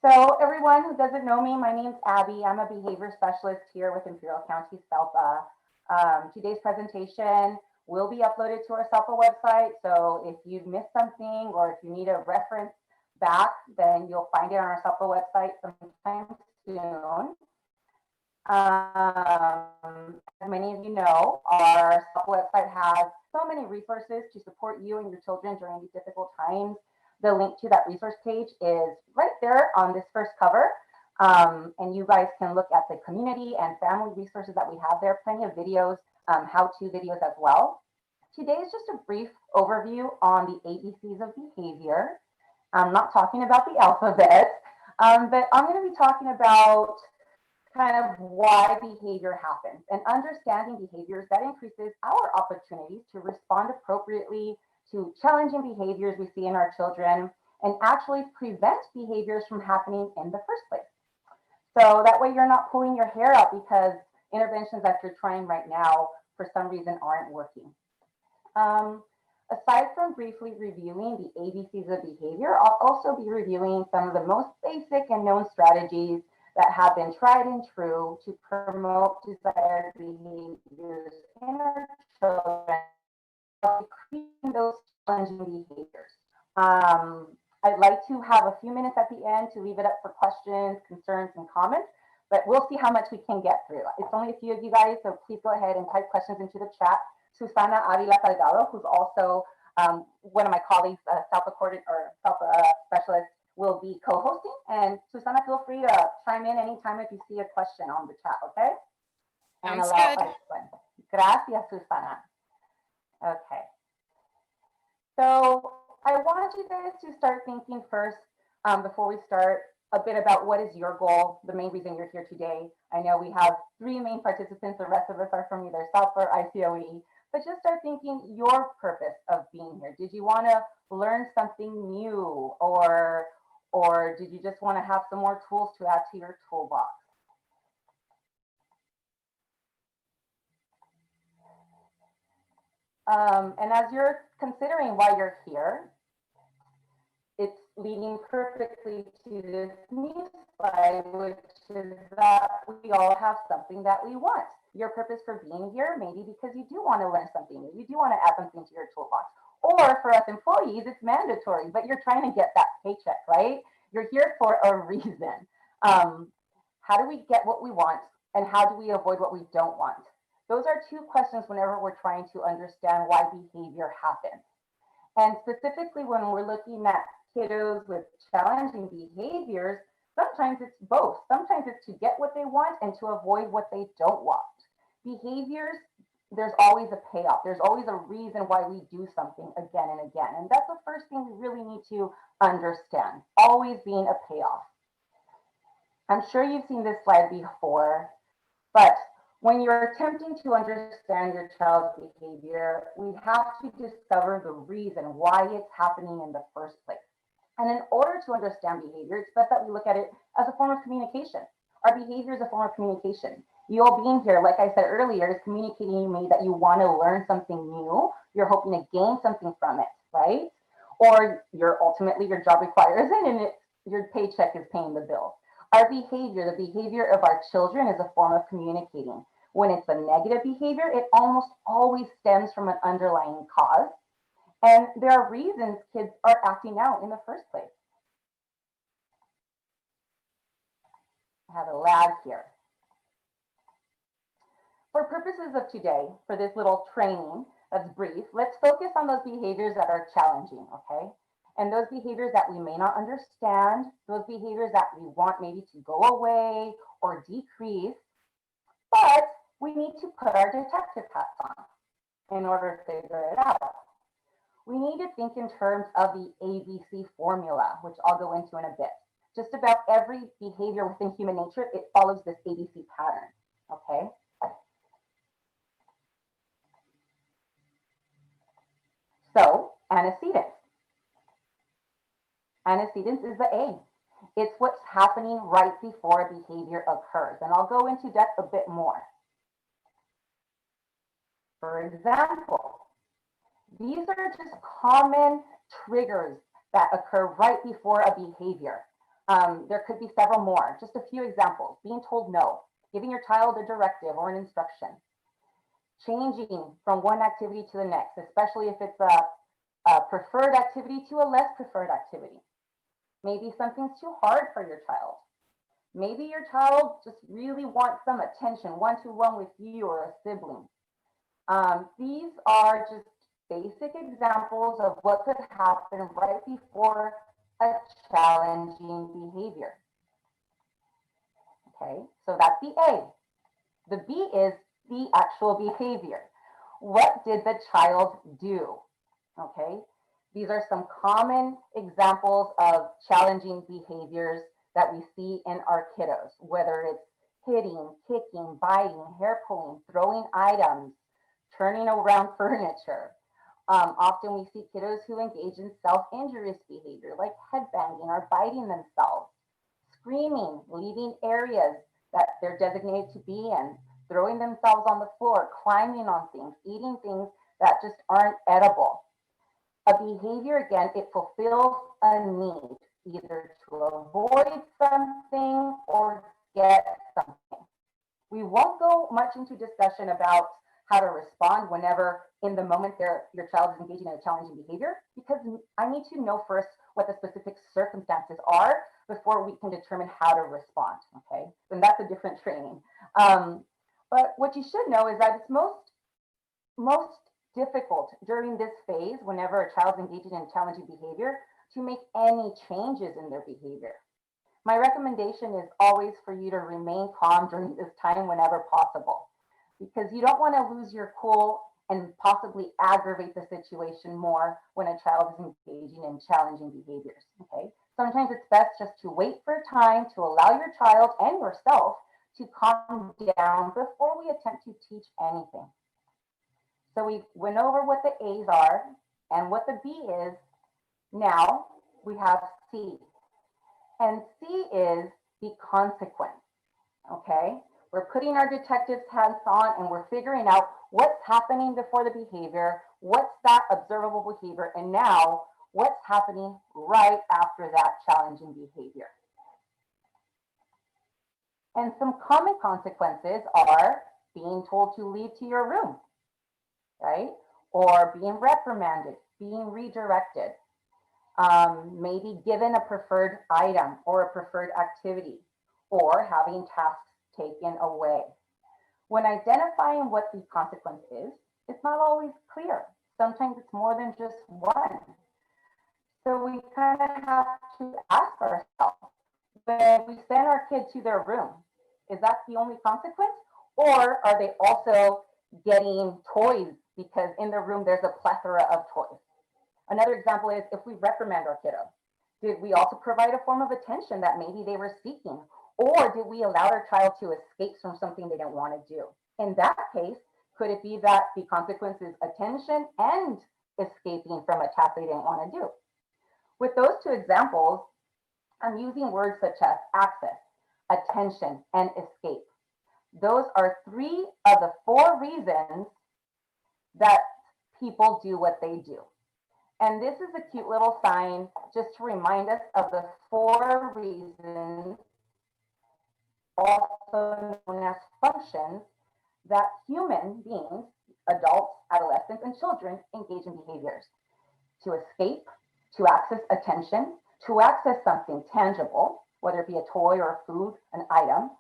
So everyone who doesn't know me, my name's Abby. I'm a behavior specialist here with Imperial County SELPA. Today's presentation will be uploaded to our SELPA website. So if you've missed something or if you need a reference back, then you'll find it on our SELPA website sometime soon. As many of you know, our SELPA website has so many resources to support you and your children during these difficult times. The link to that resource page is right there on this first cover. And you guys can look at the community and family resources that we have there, plenty of videos, how-to videos as well. Today is just a brief overview on the ABCs of behavior. I'm not talking about the alphabet, but I'm going to be talking about kind of why behavior happens and understanding behaviors that increases our opportunities to respond appropriately to challenging behaviors we see in our children and actually prevent behaviors from happening in the first place. So that way you're not pulling your hair out because interventions that you're trying right now for some reason aren't working. Aside from briefly reviewing the ABCs of behavior, I'll also be reviewing some of the most basic and known strategies that have been tried and true to promote desired behaviors in our children, decreasing those challenging behaviors. I'd like to have a few minutes at the end to leave it up for questions, concerns, and comments, but we'll see how much we can get through. It's only a few of you guys, so please go ahead and type questions into the chat. Susana Avila Salgado, who's also one of my colleagues, SELPA specialist, will be co-hosting. And Susana, feel free to chime in anytime if you see a question on the chat, okay? Sounds good. Gracias, Susana. Okay. So I want you guys to start thinking first, before we start, a bit about what is your goal, the main reason you're here today. I know we have 3 main participants. The rest of us are from either SELPA or ICOE. But just start thinking your purpose of being here. Did you want to learn something new, or did you just want to have some more tools to add to your toolbox? And as you're considering why you're here, it's leading perfectly to this next slide, which is that we all have something that we want. Your purpose for being here, maybe because you do want to learn something new, you do want to add something to your toolbox. Or for us employees, it's mandatory, but you're trying to get that paycheck, right? You're here for a reason. How do we get what we want, and how do we avoid what we don't want? Those are 2 questions whenever we're trying to understand why behavior happens. And specifically when we're looking at kiddos with challenging behaviors, sometimes it's both. Sometimes it's to get what they want and to avoid what they don't want. Behaviors, there's always a payoff. There's always a reason why we do something again and again. And that's the first thing we really need to understand, always being a payoff. I'm sure you've seen this slide before, but when you're attempting to understand your child's behavior, we have to discover the reason why it's happening in the first place. And in order to understand behavior, it's best that we look at it as a form of communication. Our behavior is a form of communication. You all being here, like I said earlier, is communicating to me that you want to learn something new. You're hoping to gain something from it, right? Or ultimately your job requires it and your paycheck is paying the bill. Our behavior, the behavior of our children, is a form of communicating. When it's a negative behavior, it almost always stems from an underlying cause. And there are reasons kids are acting out in the first place. I have a lag here. For purposes of today, for this little training that's brief, let's focus on those behaviors that are challenging, okay? And those behaviors that we may not understand, those behaviors that we want maybe to go away or decrease, but we need to put our detective hats on in order to figure it out. We need to think in terms of the ABC formula, which I'll go into in a bit. Just about every behavior within human nature, it follows this ABC pattern, okay? So, antecedents. Antecedents is the A. It's what's happening right before a behavior occurs. And I'll go into depth a bit more. For example, these are just common triggers that occur right before a behavior. There could be several more. Just a few examples. Being told no, giving your child a directive or an instruction, changing from one activity to the next, especially if it's a preferred activity to a less preferred activity. Maybe something's too hard for your child. Maybe your child just really wants some attention, one-to-one with you or a sibling. These are just basic examples of what could happen right before a challenging behavior. Okay, so that's the A. The B is the actual behavior. What did the child do? Okay, these are some common examples of challenging behaviors that we see in our kiddos, whether it's hitting, kicking, biting, hair pulling, throwing items, turning around furniture. Often we see kiddos who engage in self-injurious behavior like headbanging or biting themselves, screaming, leaving areas that they're designated to be in, throwing themselves on the floor, climbing on things, eating things that just aren't edible. A behavior, again, it fulfills a need, either to avoid something or get something. We won't go much into discussion about how to respond whenever in the moment your child is engaging in a challenging behavior, because I need to know first what the specific circumstances are before we can determine how to respond, okay? And that's a different training. But what you should know is that it's most difficult during this phase, whenever a child's engaging in challenging behavior, to make any changes in their behavior. My recommendation is always for you to remain calm during this time whenever possible, because you don't want to lose your cool and possibly aggravate the situation more when a child is engaging in challenging behaviors, okay? Sometimes it's best just to wait for time to allow your child and yourself to calm down before we attempt to teach anything. So we went over what the A's are and what the B is. Now we have C. And C is the consequence, okay? We're putting our detective's hats on and we're figuring out what's happening before the behavior, what's that observable behavior, and now what's happening right after that challenging behavior. And some common consequences are being told to leave to your room, right? Or being reprimanded, being redirected, maybe given a preferred item or a preferred activity, or having tasks taken away. When identifying what the consequence is, it's not always clear. Sometimes it's more than just one. So we kind of have to ask ourselves, when we send our kid to their room, is that the only consequence? Or are they also getting toys because in their room there's a plethora of toys? Another example is if we reprimand our kiddo, did we also provide a form of attention that maybe they were seeking? Or did we allow our child to escape from something they didn't want to do? In that case, could it be that the consequence is attention and escaping from a task they didn't want to do? With those two examples, I'm using words such as access, attention, and escape. Those are 3 of the 4 reasons that people do what they do. And this is a cute little sign just to remind us of the 4 reasons, also known as functions, that human beings, adults, adolescents, and children engage in behaviors. To escape, to access attention, to access something tangible, whether it be a toy or food, an item,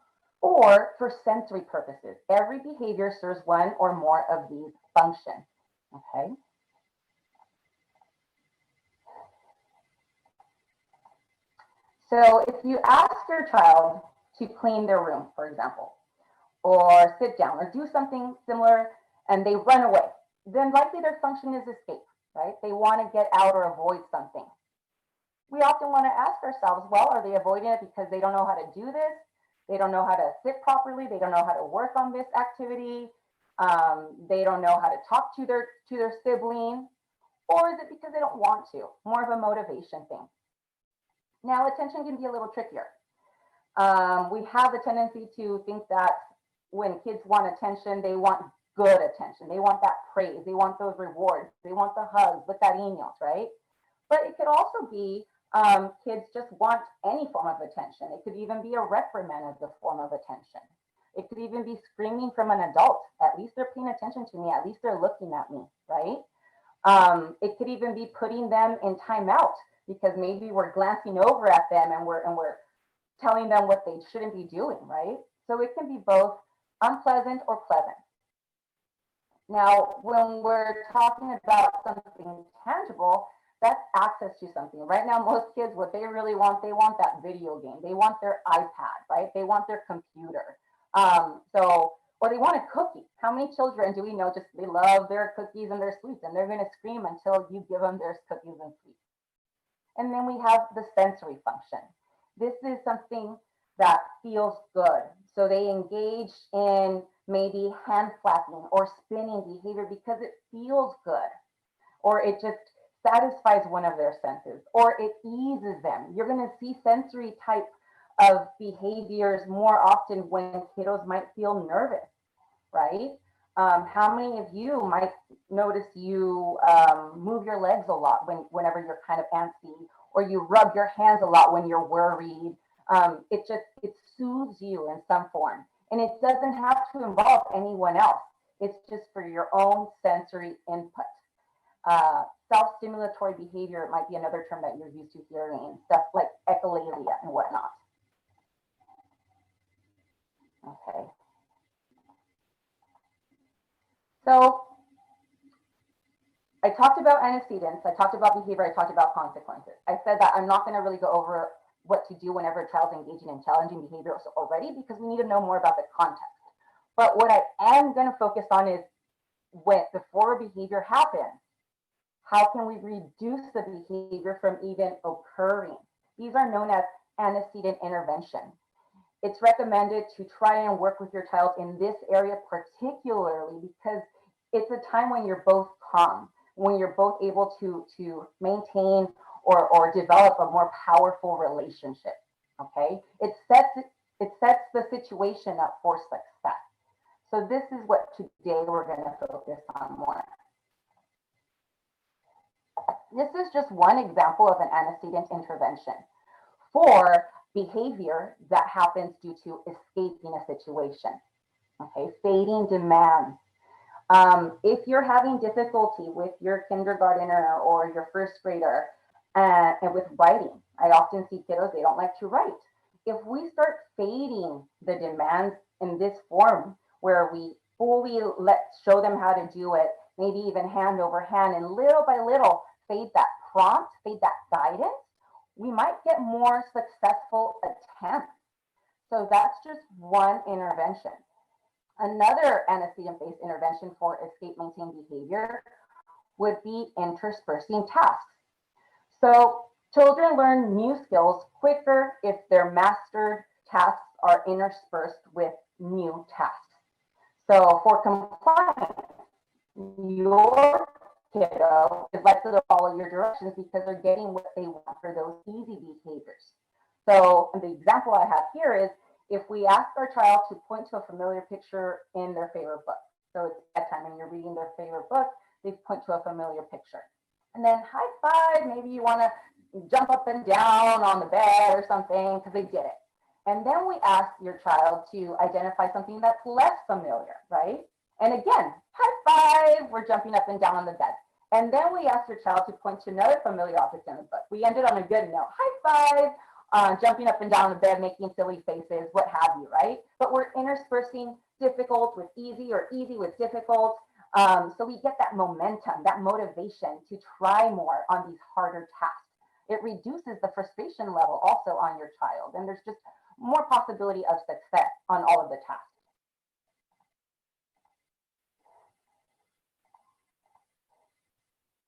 or for sensory purposes. Every behavior serves one or more of these functions, okay? So if you ask your child to clean their room, for example, or sit down or do something similar and they run away, then likely their function is escape, right? They want to get out or avoid something. We often want to ask ourselves, well, are they avoiding it because they don't know how to do this? They don't know how to sit properly. They don't know how to work on this activity. They don't know how to talk to their sibling. Or is it because they don't want to? More of a motivation thing. Now, attention can be a little trickier. We have the tendency to think that when kids want attention, they want good attention. They want that praise. They want those rewards. They want the hugs, the cariños, right? But it could also be Kids just want any form of attention. It could even be a reprimand as a form of attention. It could even be screaming from an adult. At least they're paying attention to me. At least they're looking at me, right? It could even be putting them in timeout because maybe we're glancing over at them and we're telling them what they shouldn't be doing, right? So it can be both unpleasant or pleasant. Now, when we're talking about something tangible, that's access to something. Right now, most kids, what they really want, they want that video game. They want their iPad, right? They want their computer. Or they want a cookie. How many children do we know just they love their cookies and their sweets and they're going to scream until you give them their cookies and sweets? And then we have the sensory function. This is something that feels good. So they engage in maybe hand flapping or spinning behavior because it feels good, or it just satisfies one of their senses, or it eases them. You're going to see sensory type of behaviors more often when kiddos might feel nervous, right? How many of you might notice you move your legs a lot whenever you're kind of antsy, or you rub your hands a lot when you're worried? It soothes you in some form, and it doesn't have to involve anyone else. It's just for your own sensory input. Self-stimulatory behavior might be another term that you're used to hearing, stuff like echolalia and whatnot. Okay. So I talked about antecedents, I talked about behavior, I talked about consequences. I said that I'm not going to really go over what to do whenever a child's engaging in challenging behaviors already, because we need to know more about the context. But what I am going to focus on is before behavior happens, how can we reduce the behavior from even occurring? These are known as antecedent intervention. It's recommended to try and work with your child in this area particularly because it's a time when you're both calm, when you're both able to maintain or develop a more powerful relationship. Okay, it sets the situation up for success. So this is what today we're going to focus on more. This is just one example of an antecedent intervention for behavior that happens due to escaping a situation. Okay, fading demands. If you're having difficulty with your kindergartner or your first grader and with writing, I often see kiddos, they don't like to write. If we start fading the demands in this form where we fully show them how to do it, maybe even hand over hand, and little by little fade that prompt, fade that guidance, we might get more successful attempts. So that's just one intervention. Another antecedent-based intervention for escape maintain behavior would be interspersing tasks. So children learn new skills quicker if their mastered tasks are interspersed with new tasks. So for compliance, your kiddo is likely to follow your directions because they're getting what they want for those easy behaviors. So the example I have here is if we ask our child to point to a familiar picture in their favorite book. So it's bedtime and you're reading their favorite book, they point to a familiar picture. And then high five, maybe you want to jump up and down on the bed or something because they did it. And then we ask your child to identify something that's less familiar, right? And again, high five, we're jumping up and down on the bed. And then we ask your child to point to another familiar object in the book. We ended on a good note. High five, jumping up and down on the bed, making silly faces, what have you, right? But we're interspersing difficult with easy or easy with difficult. So we get that momentum, that motivation to try more on these harder tasks. It reduces the frustration level also on your child. And there's just more possibility of success on all of the tasks.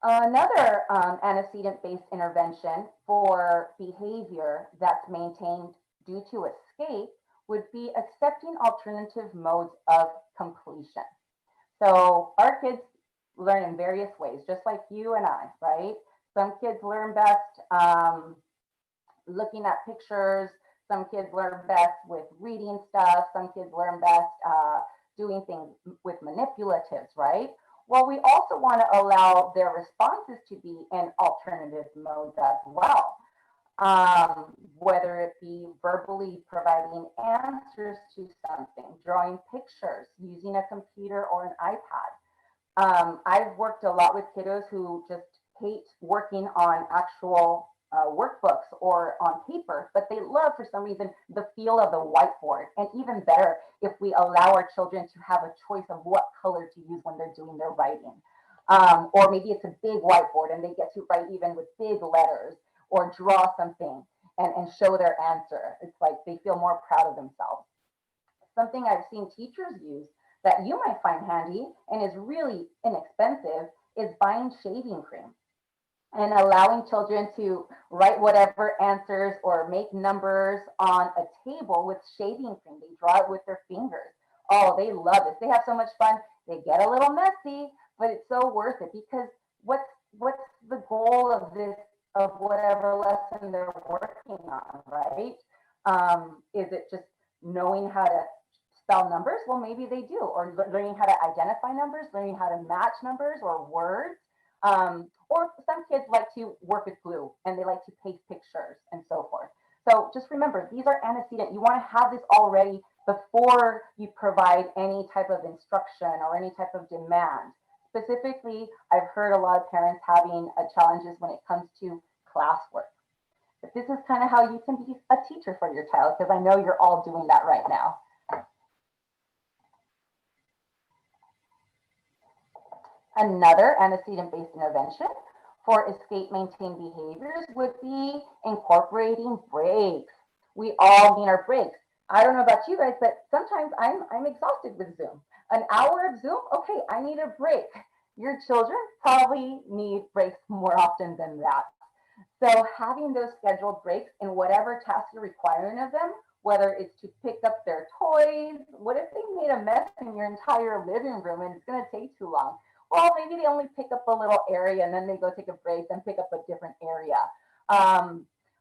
Another antecedent-based intervention for behavior that's maintained due to escape would be accepting alternative modes of completion. So our kids learn in various ways, just like you and I, right? Some kids learn best looking at pictures. Some kids learn best with reading stuff. Some kids learn best doing things with manipulatives, right? Well, we also want to allow their responses to be in alternative modes as well. whether it be verbally providing answers to something, drawing pictures, using a computer or an iPad. I've worked a lot with kiddos who just hate working on actual workbooks or on paper, but they love for some reason the feel of the whiteboard. And even better, if we allow our children to have a choice of what color to use when they're doing their writing. Or maybe it's a big whiteboard and they get to write even with big letters or draw something and show their answer. It's like they feel more proud of themselves. Something I've seen teachers use that you might find handy and is really inexpensive is buying shaving cream and allowing children to write whatever answers or make numbers on a table with shaving cream. They draw it with their fingers. Oh, they love this. They have so much fun. They get a little messy, but it's so worth it because what's the goal of this of whatever lesson they're working on, right? Is it just knowing how to spell numbers? Well, maybe they do, or learning how to identify numbers, learning how to match numbers or words. Or some kids like to work with glue and they like to paste pictures and so forth. So just remember, these are antecedent. You want to have this already before you provide any type of instruction or any type of demand. Specifically, I've heard a lot of parents having challenges when it comes to classwork. But this is kind of how you can be a teacher for your child, because I know you're all doing that right now. Another antecedent-based intervention for escape maintain behaviors would be incorporating breaks. We all need our breaks. I don't know about you guys, but sometimes I'm exhausted with Zoom. An hour of Zoom, okay, I need a break. Your children probably need breaks more often than that. So having those scheduled breaks in whatever task you're requiring of them, whether it's to pick up their toys, what if they made a mess in your entire living room and it's going to take too long? Well, maybe they only pick up a little area and then they go take a break and pick up a different area.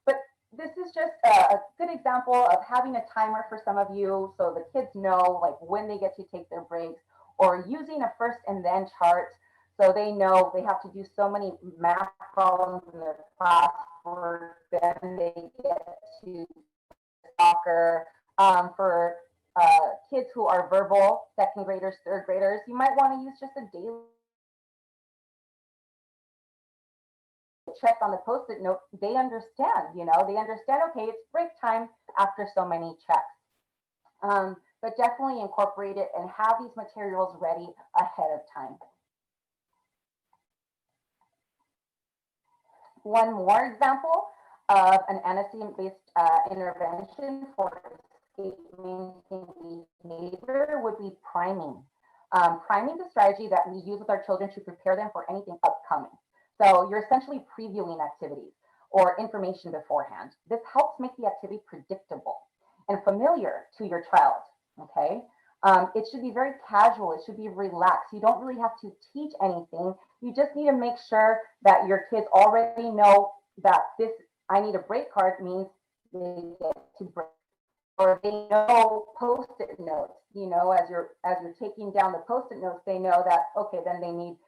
But this is just a good example of having a timer for some of you so the kids know like when they get to take their breaks, or using a first and then chart so they know they have to do so many math problems in their classwork, then they get to soccer. For kids who are verbal, second graders, third graders, you might want to use just a daily check on the post-it note. They understand, they understand, okay, it's break time after so many checks. But definitely incorporate it and have these materials ready ahead of time. One more example of an antecedent-based intervention for escape maintain behavior would be priming. Priming is a strategy that we use with our children to prepare them for anything upcoming. So you're essentially previewing activities or information beforehand. This helps make the activity predictable and familiar to your child, okay? It should be very casual. It should be relaxed. You don't really have to teach anything. You just need to make sure that your kids already know that this I need a break card means they get to break. Or they know post-it notes, as you're taking down the post-it notes, they know that, okay, then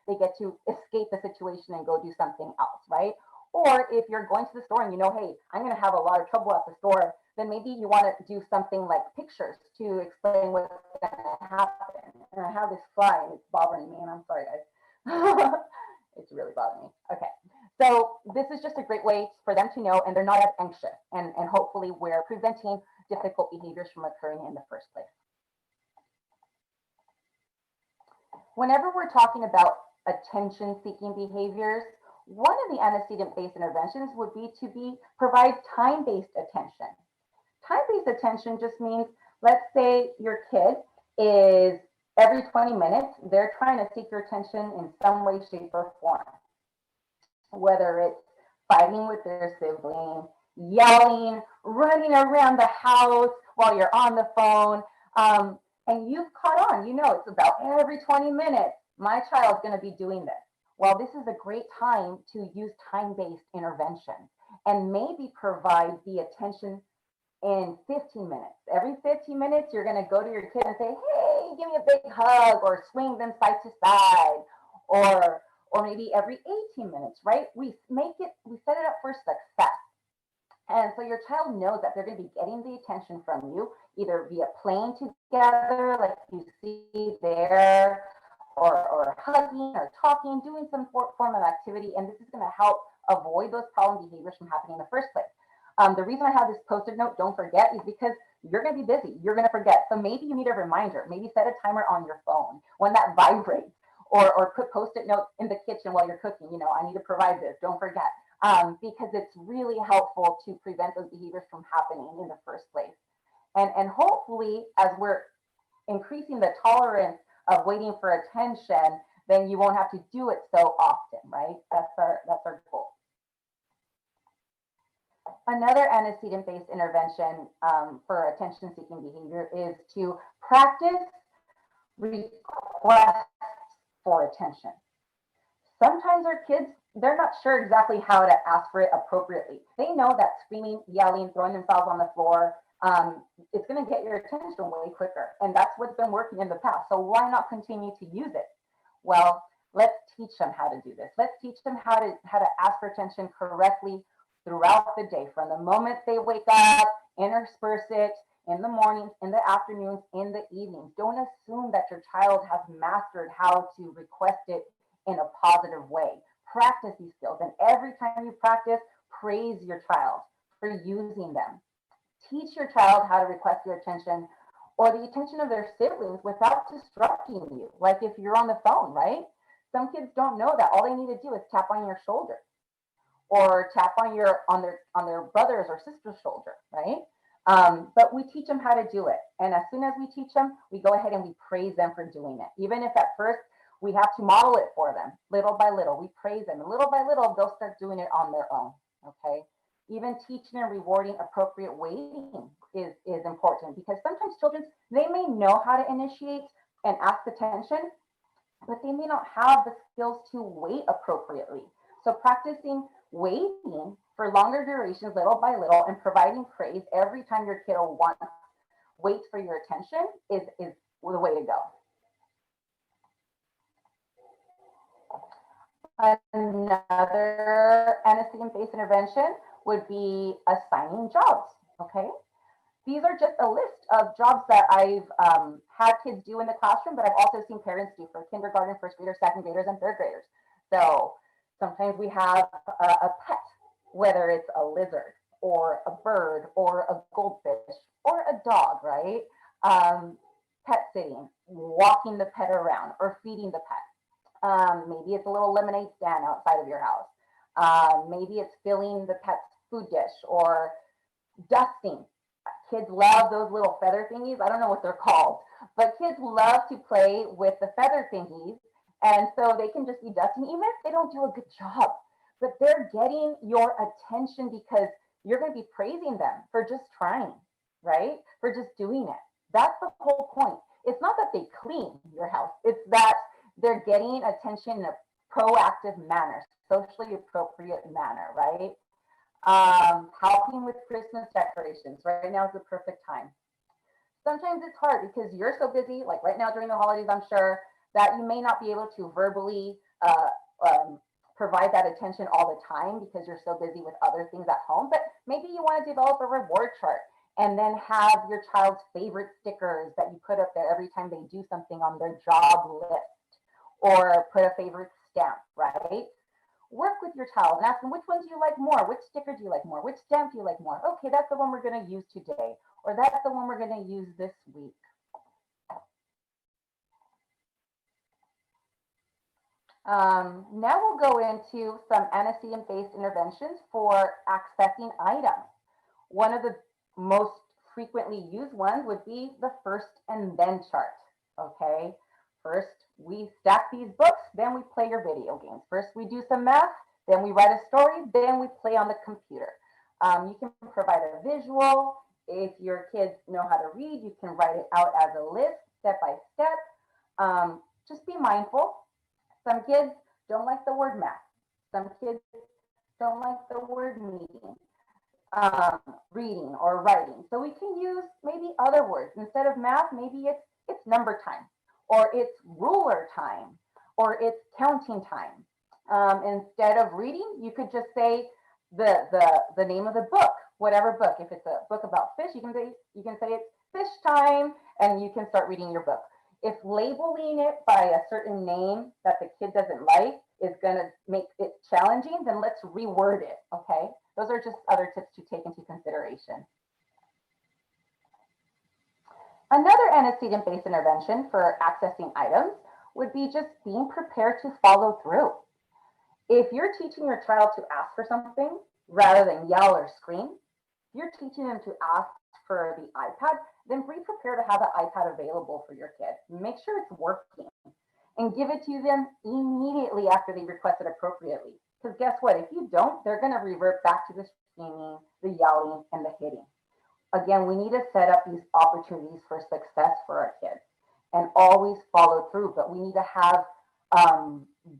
they get to escape the situation and go do something else, right? Or if you're going to the store and hey, I'm going to have a lot of trouble at the store, then maybe you want to do something like pictures to explain what's going to happen. And I have this fly and it's bothering me, and I'm sorry, guys. It's really bothering me. Okay. So this is just a great way for them to know, and they're not as anxious, and hopefully we're preventing difficult behaviors from occurring in the first place. Whenever we're talking about attention-seeking behaviors, one of the antecedent-based interventions would be to provide time-based attention. Time-based attention just means, let's say your kid is every 20 minutes, they're trying to seek your attention in some way, shape, or form. Whether it's fighting with their sibling, yelling, running around the house while you're on the phone, and you've caught on, it's about every 20 minutes, my child's going to be doing this. Well, this is a great time to use time-based intervention and maybe provide the attention in 15 minutes. Every 15 minutes, you're going to go to your kid and say, hey, give me a big hug, or swing them side to side, or maybe every 18 minutes, right? We set it up for success. And so your child knows that they're going to be getting the attention from you, either via playing together, like you see there, or hugging or talking, doing some form of activity. And this is going to help avoid those problem behaviors from happening in the first place. The reason I have this post-it note, don't forget, is because you're going to be busy. You're going to forget. So maybe you need a reminder. Maybe set a timer on your phone when that vibrates, or put post-it notes in the kitchen while you're cooking. I need to provide this. Don't forget. Because it's really helpful to prevent those behaviors from happening in the first place. And hopefully, as we're increasing the tolerance of waiting for attention, then you won't have to do it so often, right? That's our goal. Another antecedent-based intervention for attention-seeking behavior is to practice requests for attention. Sometimes our kids, they're not sure exactly how to ask for it appropriately. They know that screaming, yelling, throwing themselves on the floor, it's going to get your attention way quicker. And that's what's been working in the past. So why not continue to use it? Well, let's teach them how to do this. Let's teach them how to ask for attention correctly throughout the day. From the moment they wake up, intersperse it in the mornings, in the afternoons, in the evenings. Don't assume that your child has mastered how to request it in a positive way. Practice these skills, and every time you practice, praise your child for using them. Teach your child how to request your attention or the attention of their siblings without distracting you. Like if you're on the phone, right? Some kids don't know that all they need to do is tap on your shoulder or tap on their brother's or sister's shoulder, right? But we teach them how to do it, and as soon as we teach them, we go ahead and we praise them for doing it, even if at first we have to model it for them. Little by little, we praise them, and little by little, they'll start doing it on their own. Okay. Even teaching and rewarding appropriate waiting is important, because sometimes children, they may know how to initiate and ask attention, but they may not have the skills to wait appropriately. So practicing waiting for longer durations, little by little, and providing praise every time your kiddo waits for your attention is the way to go. Another antecedent-based intervention would be assigning jobs, okay? These are just a list of jobs that I've had kids do in the classroom, but I've also seen parents do for kindergarten, first graders, second graders, and third graders. So sometimes we have a pet, whether it's a lizard or a bird or a goldfish or a dog, right? Pet sitting, walking the pet around, or feeding the pet. Maybe it's a little lemonade stand outside of your house. Maybe it's filling the pet's food dish or dusting. Kids love those little feather thingies. I don't know what they're called, but kids love to play with the feather thingies. And so they can just be dusting, even if they don't do a good job, but they're getting your attention because you're going to be praising them for just trying, right? For just doing it. That's the whole point. It's not that they clean your house. It's that they're getting attention in a proactive manner, socially appropriate manner, right? Helping with Christmas decorations. Right now is the perfect time. Sometimes it's hard because you're so busy, like right now during the holidays, I'm sure, that you may not be able to verbally provide that attention all the time because you're so busy with other things at home. But maybe you want to develop a reward chart and then have your child's favorite stickers that you put up there every time they do something on their job list, or put a favorite stamp, right? Work with your child and ask them, which one do you like more? Which sticker do you like more? Which stamp do you like more? Okay, that's the one we're going to use today, or that's the one we're going to use this week. Now we'll go into some antecedent-based interventions for accessing items. One of the most frequently used ones would be the first and then chart. Okay, first we stack these books, then we play your video games. First we do some math, then we write a story, then we play on the computer. You can provide a visual. If your kids know how to read, you can write it out as a list, step by step. Just be mindful. Some kids don't like the word math. Some kids don't like the word reading or writing. So we can use maybe other words. Instead of math, maybe it's number time, or it's ruler time, or it's counting time. Instead of reading, you could just say the name of the book, whatever book. If it's a book about fish, you can say it's fish time, and you can start reading your book. If labeling it by a certain name that the kid doesn't like is going to make it challenging, then let's reword it. Okay, those are just other tips to take into consideration. Another antecedent-based intervention for accessing items would be just being prepared to follow through. If you're teaching your child to ask for something rather than yell or scream, if you're teaching them to ask for the iPad, then be prepared to have the iPad available for your kid. Make sure it's working and give it to them immediately after they request it appropriately. Because guess what? If you don't, they're going to revert back to the screaming, the yelling, and the hitting. Again, we need to set up these opportunities for success for our kids and always follow through. But we need to have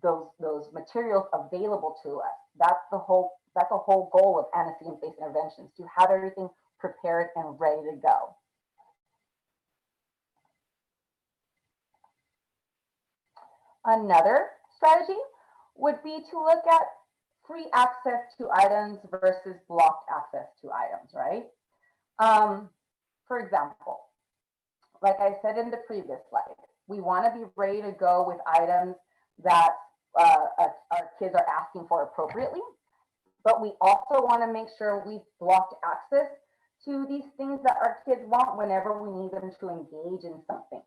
those materials available to us. That's the whole goal of antecedent-based interventions, to have everything prepared and ready to go. Another strategy would be to look at free access to items versus blocked access to items, right? For example, like I said in the previous slide, we want to be ready to go with items that our kids are asking for appropriately, but we also want to make sure we've blocked access to these things that our kids want whenever we need them to engage in something.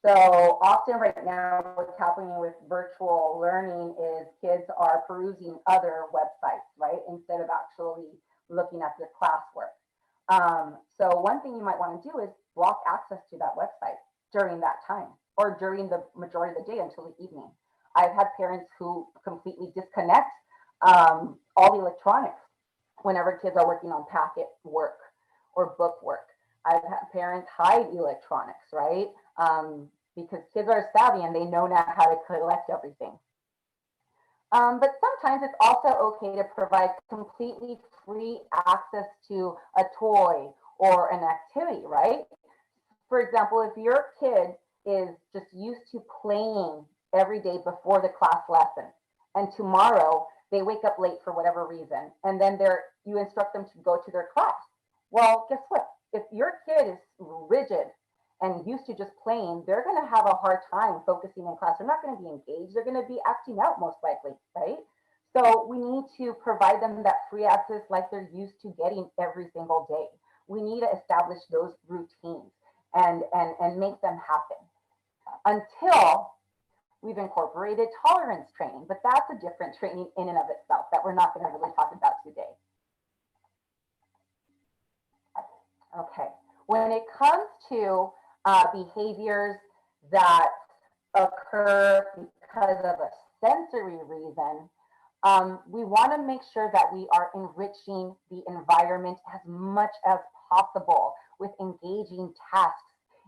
So often right now, what's happening with virtual learning is kids are perusing other websites, right? Instead of actually looking at their classwork. So one thing you might want to do is block access to that website during that time or during the majority of the day until the evening. I've had parents who completely disconnect all the electronics whenever kids are working on packet work or book work. I've had parents hide electronics, right? Because kids are savvy and they know now how to collect everything. But sometimes it's also okay to provide completely free access to a toy or an activity, right? For example, if your kid is just used to playing every day before the class lesson, and tomorrow they wake up late for whatever reason, and then you instruct them to go to their class. Well, guess what? If your kid is rigid and used to just playing, they're going to have a hard time focusing in class. They're not going to be engaged. They're going to be acting out most likely, right? So we need to provide them that free access like they're used to getting every single day. We need to establish those routines and make them happen until we've incorporated tolerance training. But that's a different training in and of itself that we're not going to really talk about today. Okay, when it comes to behaviors that occur because of a sensory reason, we want to make sure that we are enriching the environment as much as possible with engaging tasks,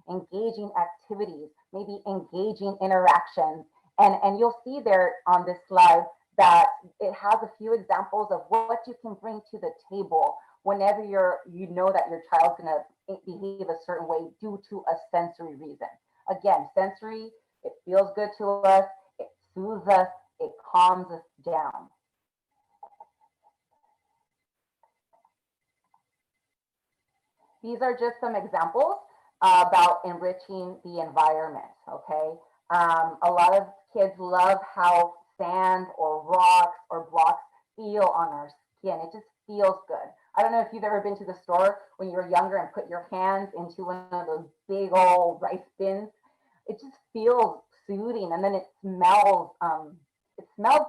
engaging activities, maybe engaging interactions. And you'll see there on this slide that it has a few examples of what you can bring to the table whenever you know that your child's going to behave a certain way due to a sensory reason. Again, sensory, it feels good to us, it soothes us, it calms us down. These are just some examples about enriching the environment, okay? A lot of kids love how sand or rocks or blocks feel on our skin. It just feels good. I don't know if you've ever been to the store when you were younger and put your hands into one of those big old rice bins. It just feels soothing, and then it smells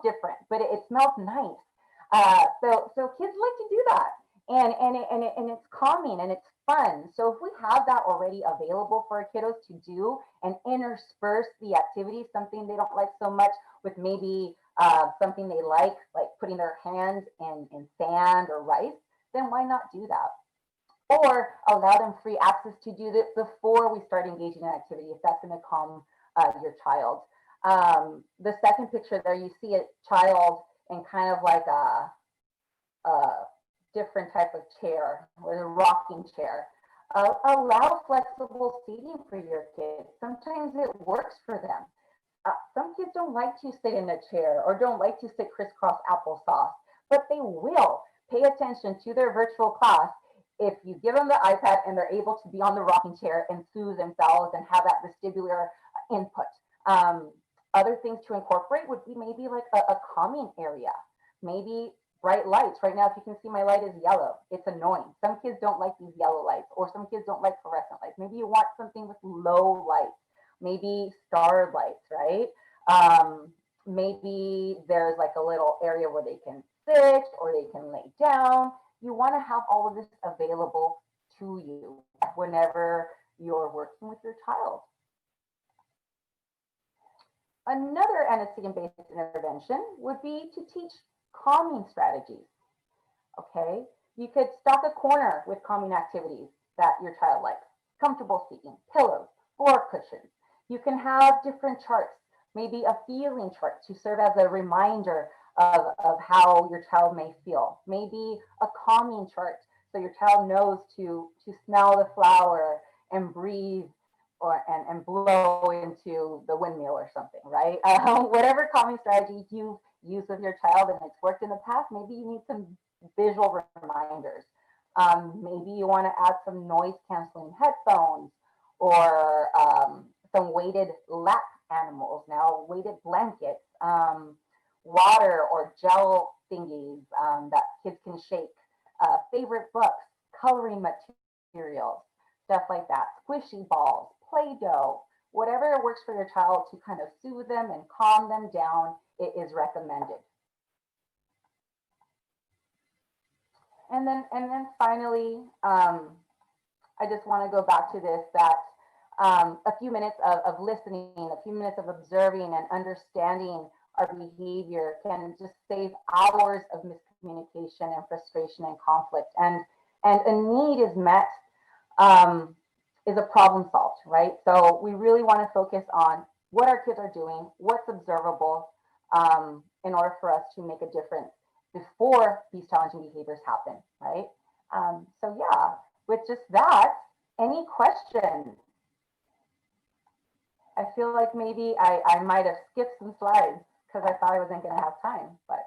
different, but it smells nice. So kids like to do that, and it's calming and it's fun. So if we have that already available for our kiddos to do and intersperse the activity, something they don't like so much with maybe something they like putting their hands in sand or rice, then why not do that? Or allow them free access to do this before we start engaging in activity if that's going to calm your child. The second picture there, you see a child in kind of like a different type of chair, or a rocking chair. Allow flexible seating for your kids. Sometimes it works for them. Some kids don't like to sit in a chair or don't like to sit crisscross applesauce, but they will pay attention to their virtual class if you give them the iPad and they're able to be on the rocking chair and soothe themselves and have that vestibular input. Other things to incorporate would be maybe like a calming area, maybe bright lights. Right now, if you can see, my light is yellow. It's annoying. Some kids don't like these yellow lights, or some kids don't like fluorescent lights. Maybe you want something with low lights, maybe star lights, right? Maybe there's like a little area where they can sit or they can lay down. You want to have all of this available to you whenever you're working with your child. Another antecedent-based intervention would be to teach calming strategies. Okay, you could stock a corner with calming activities that your child likes. Comfortable seating, pillows, floor cushions. You can have different charts, maybe a feeling chart to serve as a reminder of how your child may feel. Maybe a calming chart so your child knows to smell the flower and breathe and blow into the windmill or something, right? Whatever calming strategy you use with your child and it's worked in the past, maybe you need some visual reminders. Maybe you want to add some noise canceling headphones or some weighted lap animals, now weighted blankets, water or gel thingies that kids can shake, favorite books, coloring materials, stuff like that, squishy balls, Play-Doh, whatever works for your child to kind of soothe them and calm them down, it is recommended. And then finally, I just want to go back to this, that a few minutes of listening, a few minutes of observing and understanding our behavior can just save hours of miscommunication and frustration and conflict. And a need is met, is a problem solved, right? So we really want to focus on what our kids are doing, what's observable, in order for us to make a difference before these challenging behaviors happen, right? So yeah, with just that, any questions? I feel like maybe I might have skipped some slides because I thought I wasn't going to have time, but